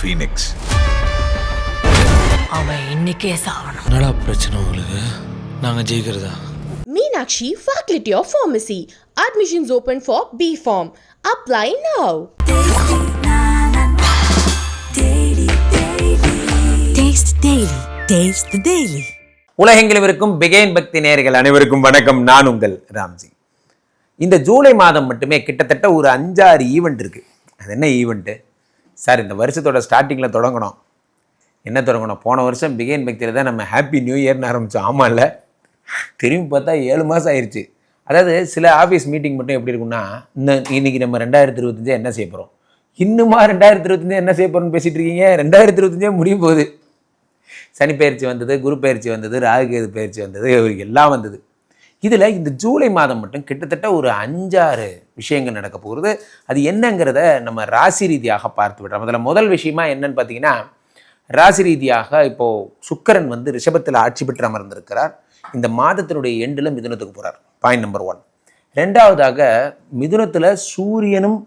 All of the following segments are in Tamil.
ஃபீனிக்ஸ். அவன் இன்னைக்கே சாவணும். என்னடா பிரச்சனை உங்களுக்கு? நாங்கள் ஜெயிக்கிறதா? Meenakshi Faculty of Pharmacy. Admissions open for B.Pharm. Apply now. Taste Daily. Taste the Daily. உலகெங்கிலும் இருக்கும் பிகேன் பக்தி நேயர்கள் அனைவருக்கும் வணக்கம். நான் உங்கள் ராம்ஜி. இந்த ஜூலை மாதம் மட்டுமே கிட்டத்தட்ட ஒரு 5-6 ஈவெண்ட் இருக்குது. அது என்ன ஈவெண்ட்டு சார்? இந்த வருஷத்தோட ஸ்டார்டிங்கில் தொடங்கணும். என்ன தொடங்கணும்? போன வருஷம் பிகேன் பக்தியில் தான் நம்ம ஹாப்பி நியூ இயர்னு ஆரம்பித்தோம். ஆமாம் இல்லை, திரும்பி பார்த்தா 7 மாதம் ஆயிடுச்சு. அதாவது சில ஆஃபீஸ் மீட்டிங் மட்டும் எப்படி இருக்குன்னா, இன்னைக்கு நம்ம 2025 என்ன செய்ய போகிறோம், இன்னுமா 2025 என்ன செய்ய போகிறோம்னு பேசிகிட்டு இருக்கீங்க. 2025 முடிய போகுது. சனி பயிற்சி வந்தது, குரு பயிற்சி வந்தது, ராகுகேது பயிற்சி வந்தது, எல்லாம் வந்தது. இதில் இந்த ஜூலை மாதம் மட்டும் கிட்டத்தட்ட ஒரு 5-6 விஷயங்கள் நடக்க போகிறது. அது என்னங்கிறத நம்ம ராசி ரீதியாக பார்த்து விடுறோம். அதில் முதல் விஷயமா என்னன்னு பார்த்தீங்கன்னா, ராசி ரீதியாக இப்போது சுக்கிரன் ரிஷபத்தில் ஆட்சி பெற்று அமர்ந்திருக்கிறார். இந்த மாதத்தினுடைய எண்டில் மிதுனத்துக்கு போகிறார். Point number 1. ரெண்டாவதாக மிதுனத்தில் சூரியனும்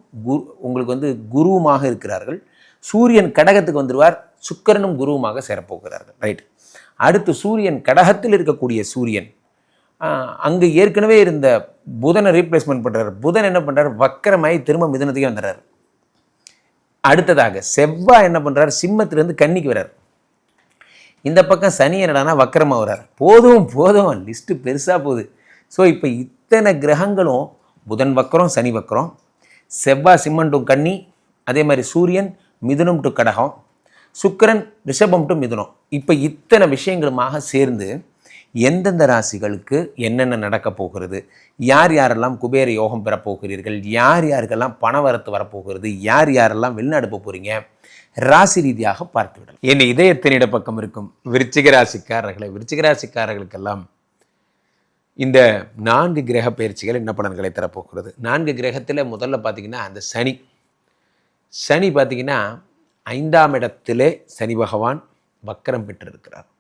உங்களுக்கு குருவுமாக இருக்கிறார்கள். சூரியன் கடகத்துக்கு வந்துடுவார், சுக்கிரனும் குருவுமாக சேரப்போகிறார்கள். ரைட். அடுத்து சூரியன் கடகத்தில் இருக்கக்கூடிய சூரியன் அங்கே ஏற்கனவே இருந்த புதனை ரீப்ளேஸ்மெண்ட் பண்ணுறாரு. புதன் என்ன பண்ணுறாரு? வக்கரமாய் திரும்ப மிதுனத்துக்கே வந்துடுறாரு. அடுத்ததாக செவ்வாய் என்ன பண்ணுறாரு? சிம்மத்திலேருந்து கன்னிக்கு வர்றார். இந்த பக்கம் சனி என்னடானா வக்கரமாக வர்றார். போதும் லிஸ்ட்டு பெருசாக போகுது. ஸோ இப்போ இத்தனை கிரகங்களும், புதன் வக்கரம், சனி வக்கரம், செவ்வாய் சிம்மம் டு கன்னி, அதே மாதிரி சூரியன் மிதுனம் டு கடகம், சுக்கிரன் ரிஷபம் டு மிதுனம், இப்போ இத்தனை விஷயங்களுமாக சேர்ந்து எந்தெந்த ராசிகளுக்கு என்னென்ன நடக்க போகிறது, யார் யாரெல்லாம் குபேர யோகம் பெறப்போகிறீர்கள், யார் யாருக்கெல்லாம் பணவரத்து வரப்போகிறது, யார் யாரெல்லாம் வெளிநாடு போகிறீங்க, ராசி ரீதியாக பார்த்து விடலாம். என் இதயத்தினிட பக்கம் இருக்கும் விருச்சிக ராசிக்காரர்களை, விருச்சிக ராசிக்காரர்களுக்கெல்லாம் இந்த 4 கிரக பயிற்சிகள் என்ன பலன்களை தரப்போகிறது? 4 கிரகத்தில் முதல்ல பார்த்திங்கன்னா அந்த சனி பார்த்திங்கன்னா 5ஆம் இடத்திலே சனி பகவான் வக்கரம் பெற்றிருக்கிறார்.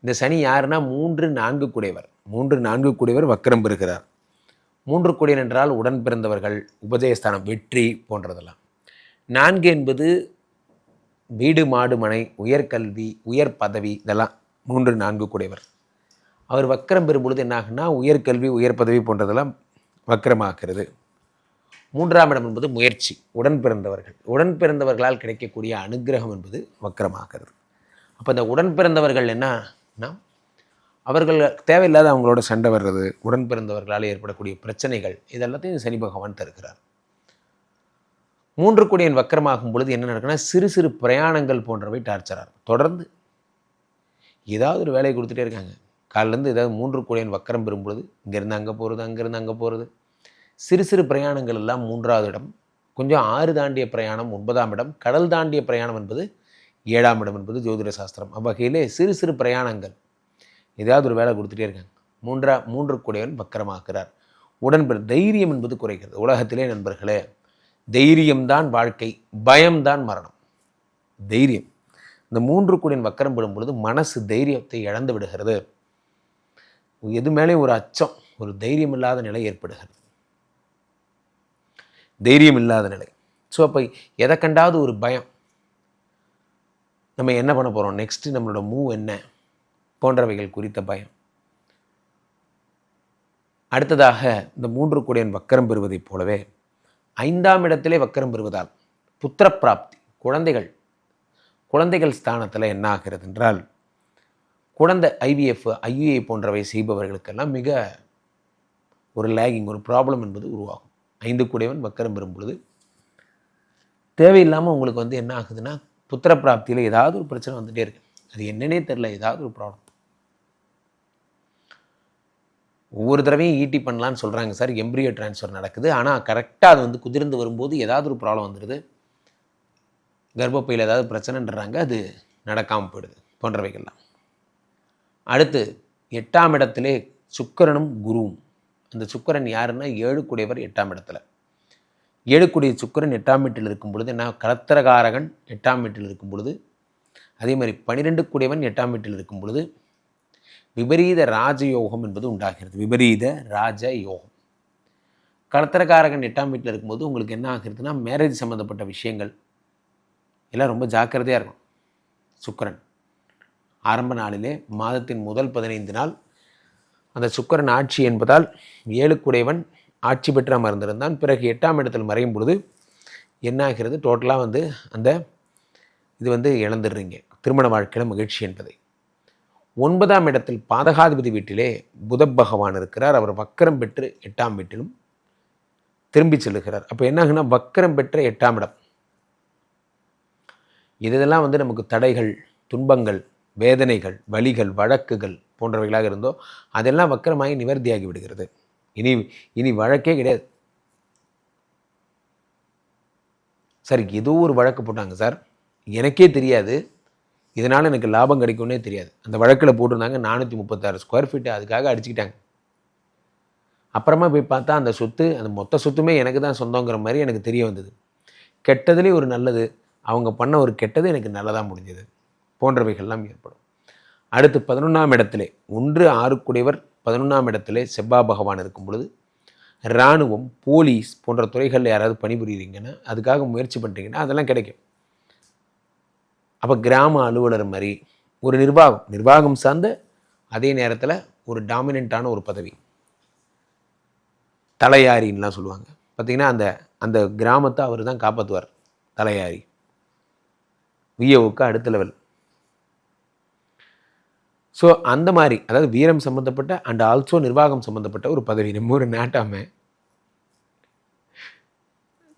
இந்த சனி யாருன்னா 3-4 கூடையவர். 3-4 கூடையவர் வக்கரம் பெறுகிறார். 3 கூடையன் என்றால் உடன் பிறந்தவர்கள், உபஜயஸ்தானம், வெற்றி போன்றதெல்லாம். 4 என்பது வீடு, மாடு, மனை, உயர்கல்வி, உயர் பதவி, இதெல்லாம் 3-4 கூடையவர். அவர் வக்கரம் பெறும் பொழுது என்ன ஆகுன்னா, உயர்கல்வி, உயர் பதவி போன்றதெல்லாம் வக்கரமாகிறது. 3ஆம் இடம் என்பது முயற்சி, உடன் பிறந்தவர்கள், உடன் பிறந்தவர்களால் கிடைக்கக்கூடிய அனுகிரகம் என்பது வக்கரமாகிறது. அப்போ இந்த உடன் பிறந்தவர்கள் என்னன்னா, அவர்கள் தேவையில்லாத அவங்களோட சண்டை வர்றது, உடன் பிறந்தவர்களால் ஏற்படக்கூடிய பிரச்சனைகள், இதெல்லாத்தையும் சனி பகவான் தருகிறார். 3 கூடையன் வக்கரமாகும் பொழுது என்ன நடக்குன்னா, சிறு சிறு பிரயாணங்கள் போன்றவை டார்ச்சராக தொடர்ந்து ஏதாவது ஒரு வேலையை கொடுத்துட்டே இருக்காங்க. காலிலேருந்து ஏதாவது 3 கூடையன் வக்கரம் பெறும் பொழுது இங்கேருந்து அங்கே போகிறது, அங்கேருந்து அங்கே போகிறது, சிறு சிறு பிரயாணங்கள் எல்லாம் 3ஆவது இடம், கொஞ்சம் 6 தாண்டிய பிரயாணம் 9ஆம் இடம், கடல் தாண்டிய பிரயாணம் என்பது 7ஆம் இடம் என்பது ஜோதிட சாஸ்திரம். அவ்வகையிலே சிறு சிறு பிரயாணங்கள் ஏதாவது ஒரு வேலை கொடுத்துட்டே இருக்காங்க. 3 கூடையவன் வக்கரமாக்குறார். தைரியம் என்பது குறைகிறது. உலகத்திலே நண்பர்களே, தைரியம்தான் வாழ்க்கை, பயம்தான் மரணம். தைரியம், இந்த 3 கூடையன் வக்கரம் பெறும் பொழுது மனசு தைரியத்தை இழந்து விடுகிறது. எது மேலே ஒரு அச்சம், ஒரு தைரியம் இல்லாத நிலை ஏற்படுகிறது. தைரியம் இல்லாத நிலை. ஸோ அப்போ எதை கண்டாவது ஒரு பயம், நம்ம என்ன பண்ண போகிறோம், நெக்ஸ்ட்டு நம்மளோட மூவ் என்ன போன்றவைகள் குறித்த பயம். அடுத்ததாக இந்த 3 கூடையன் வக்கரம் பெறுவதைப் போலவே 5ஆம் இடத்திலே வக்கரம் பெறுவதால் புத்திர பிராப்தி, குழந்தைகள் ஸ்தானத்தில் என்ன ஆகிறது என்றால், குழந்தை IVF, IUI போன்றவை செய்பவர்களுக்கெல்லாம் மிக ஒரு லேகிங், ஒரு ப்ராப்ளம் என்பது உருவாகும். 5 கூடையவன் வக்கரம் பெறும் பொழுது தேவையில்லாமல் உங்களுக்கு என்ன ஆகுதுன்னா, புத்திர பிராப்தியில் ஏதாவது ஒரு பிரச்சனை வந்துகிட்டே இருக்கு. அது என்னன்னே தெரில, ஏதாவது ஒரு ப்ராப்ளம். ஒவ்வொரு தடவையும் ஈட்டி பண்ணலான்னு சொல்கிறாங்க சார், எம்ப்ரியோ டிரான்ஸ்ஃபர் நடக்குது, ஆனால் கரெக்டாக அது குதிர்ந்து வரும்போது ஏதாவது ஒரு ப்ராப்ளம் வந்துடுது, கர்ப்பப்பையில் ஏதாவது பிரச்சனைன்றாங்க, அது நடக்காமல் போயிடுது போன்றவைகள்லாம். அடுத்து 8ஆம் இடத்திலே சுக்கிரனும் குருவும். அந்த சுக்கிரன் யாருன்னா 7 கூடையவர் 8ஆம் இடத்துல. 7 கூடிய சுக்கிரன் 8ஆம் வீட்டில் இருக்கும் பொழுது என்ன, கலத்திரகாரகன் 8ஆம் வீட்டில் இருக்கும் பொழுது, அதே மாதிரி 12 கூடையவன் 8ஆம் வீட்டில் இருக்கும் பொழுது விபரீத ராஜயோகம் என்பது உண்டாகிறது. விபரீத ராஜயோகம். கலத்திரகாரகன் 8ஆம் வீட்டில் இருக்கும்போது உங்களுக்கு என்ன ஆகுறதுன்னா, மேரேஜ் சம்மந்தப்பட்ட விஷயங்கள், எல்லாம் ரொம்ப ஜாக்கிரதையாக இருக்கும். சுக்கிரன் ஆரம்ப நாளிலே மாதத்தின் முதல் 15 நாள் அந்த சுக்கிரன் ஆட்சி என்பதால் 7க்குடையவன் ஆட்சி பெற்று அமர்ந்திருந்தான். பிறகு 8ஆம் இடத்தில் மறையும் பொழுது என்ன ஆகிறது, டோட்டலாக அந்த இது இழந்துடுறீங்க திருமண வாழ்க்கையில் மகிழ்ச்சி என்பதை. 9ஆம் இடத்தில் பாதகாதிபதி வீட்டிலே புத பகவான் இருக்கிறார். அவர் வக்கரம் பெற்று 8ஆம் வீட்டிலும் திரும்பி செல்லுகிறார். அப்போ என்ன ஆகுன்னா, வக்கரம் பெற்ற 8ஆம் இடம் இதெல்லாம் நமக்கு தடைகள், துன்பங்கள், வேதனைகள், வலிகள், வழக்குகள் போன்றவைகளாக இருந்தோ அதெல்லாம் வக்கரமாகி நிவர்த்தியாகி விடுகிறது. இனி வழக்கே கிடையாது. சார் ஏதோ ஒரு வழக்கு போட்டாங்க சார், எனக்கே தெரியாது, இதனால் எனக்கு லாபம் கிடைக்கும்னே தெரியாது. அந்த வழக்கில் போட்டிருந்தாங்க 436 ஸ்கொயர் ஃபீட்டு, அதுக்காக அடிச்சுக்கிட்டாங்க. அப்புறமா போய் பார்த்தா அந்த சொத்து, அந்த மொத்த சொத்துமே எனக்கு தான் சொந்தங்கிற மாதிரி எனக்கு தெரிய வந்தது. கெட்டதுலேயே ஒரு நல்லது, அவங்க பண்ண ஒரு கெட்டது எனக்கு நல்லதாக முடிஞ்சது போன்றவைகள்லாம் ஏற்படும். அடுத்து 11ஆம் இடத்திலே 1 6க்குடையவர் 11ஆம் இடத்திலே செவ்வாய் பகவான் இருக்கும் பொழுது இராணுவம், போலீஸ் போன்ற துறைகளில் யாராவது பணிபுரியுறீங்கன்னா, அதுக்காக முயற்சி பண்ணுறீங்கன்னா அதெல்லாம் கிடைக்கும். அப்போ கிராம அலுவலர் மாதிரி ஒரு நிர்வாகம் சார்ந்த, அதே நேரத்தில் ஒரு டாமினண்ட்டான ஒரு பதவி, தலையாரின்லாம் சொல்லுவாங்க பார்த்திங்கன்னா, அந்த கிராமத்தை அவர் தான் காப்பாற்றுவார். தலையாரி விஏஓக்கு அடுத்த லெவல். ஸோ அந்த மாதிரி, அதாவது வீரம் சம்மந்தப்பட்ட அண்ட் ஆல்சோ நிர்வாகம் சம்மந்தப்பட்ட ஒரு பதவி, நம்ம ஒரு நாட்டாம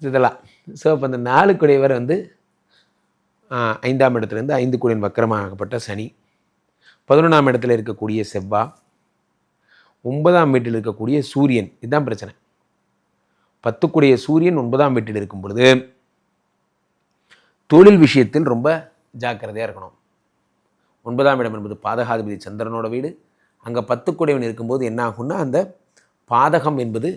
இதெல்லாம். ஸோ அப்போ அந்த 4க்குடையவர் 5ஆம் இடத்துலேருந்து 5க்குடையன் வக்கரமாகப்பட்ட சனி, 11ஆம் இடத்துல இருக்கக்கூடிய செவ்வாய், 9ஆம் வீட்டில் இருக்கக்கூடிய சூரியன். இதுதான் பிரச்சனை. 10க்குடைய சூரியன் 9ஆம் வீட்டில் இருக்கும் பொழுது தொழில் விஷயத்தில் ரொம்ப ஜாக்கிரதையாக இருக்கணும். 9ஆம் இடம் என்பது பாதகாதிபதி சந்திரனோட வீடு. அங்கே 10க்குடையவன் இருக்கும்போது என்ன ஆகும்னா, அந்த பாதகம் என்பது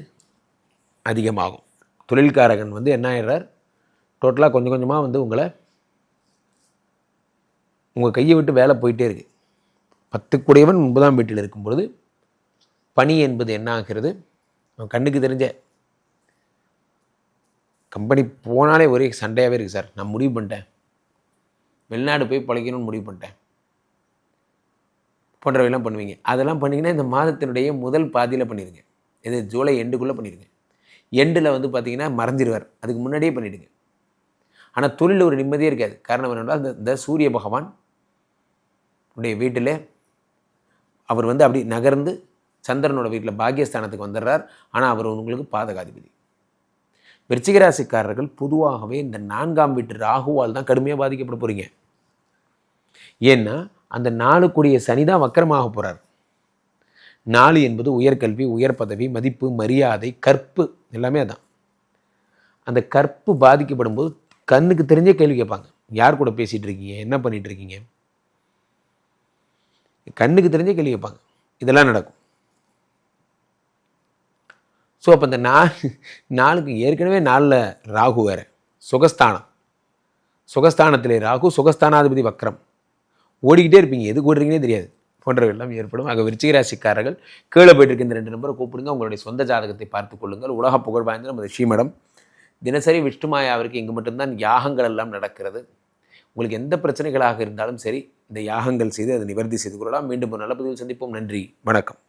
அதிகமாகும். தொழில்காரகன் என்ன ஆயிடுறார், டோட்டலாக கொஞ்சம் கொஞ்சமாக உங்களை உங்கள் கையை விட்டு வேலை போயிட்டே இருக்குது. 10க்குடையவன் 9ஆம் வீட்டில் இருக்கும் பொழுது பணி என்பது என்ன ஆகிறது, கண்ணுக்கு தெரிஞ்ச கம்பெனி போனாலே ஒரே சண்டையாகவே இருக்குது. சார் நான் முடிவு பண்ணிட்டேன், வெளிநாடு போய் பழைக்கணும்னு முடிவு பண்ணிட்டேன் போன்றவையெல்லாம் பண்ணுவீங்க. அதெல்லாம் பண்ணிங்கன்னா இந்த மாதத்தினுடைய முதல் பாதியில் பண்ணிடுங்க. இது ஜூலை எண்டுக்குள்ளே பண்ணிடுங்க. எண்டில் பார்த்திங்கன்னா மறைஞ்சிருவார், அதுக்கு முன்னாடியே பண்ணிவிடுங்க. ஆனால் தொழிலில் ஒரு நிம்மதியே இருக்காது. காரணம் என்னென்னா, இந்த சூரிய பகவான் உடைய வீட்டில் அவர் அப்படி நகர்ந்து சந்திரனோட வீட்டில் பாக்கியஸ்தானத்துக்கு வந்துடுறார். ஆனால் அவர் உங்களுக்கு பாதகாதிபதி. விருச்சிக ராசிக்காரர்கள் பொதுவாகவே இந்த 4ஆம் வீட்டு ராகுவால் தான் கடுமையாக பாதிக்கப்பட போகிறீங்க. ஏன்னா அந்த 4க்குடைய சனி தான் வக்கரமாக போகிறார். 4 என்பது உயர்கல்வி, உயர் பதவி, மதிப்பு, மரியாதை, கற்பு எல்லாமே அதான். அந்த கற்பு பாதிக்கப்படும் போது கண்ணுக்கு தெரிஞ்சே கேள்வி கேட்பாங்க. யார் கூட பேசிகிட்டு இருக்கீங்க, என்ன பண்ணிகிட்டு இருக்கீங்க, கண்ணுக்கு தெரிஞ்சே கேள்வி கேட்பாங்க. இதெல்லாம் நடக்கும். ஸோ அப்போ இந்த 4க்கு ஏற்கனவே 4ல் ராகு வேறு, சுகஸ்தானத்திலே ராகு, சுகஸ்தானாதிபதி வக்கரம், ஓடிக்கிட்டே இருப்பீங்க, எதுக்கு ஓடுறீங்கன்னே தெரியாது போன்றவெல்லாம் ஏற்படும். ஆக விருச்சிக ராசிக்காரர்கள் கீழே போயிட்டு இருக்க இந்த 2 நம்பரை கூப்பிடுங்க, உங்களுடைய சொந்த ஜாதகத்தை பார்த்து கொள்ளுங்கள். உலக புகழ் வாய்ந்த நமது ஸ்ரீமடம் தினசரி விஷ்ணுமாயாவிற்கு இங்கு மட்டும்தான் யாகங்கள் எல்லாம் நடக்கிறது. உங்களுக்கு எந்த பிரச்சனைகளாக இருந்தாலும் சரி, இந்த யாகங்கள் செய்து அதை நிவர்த்தி செய்து கொள்ளலாம். மீண்டும் ஒரு நல்ல பதிவில் சந்திப்போம். நன்றி, வணக்கம்.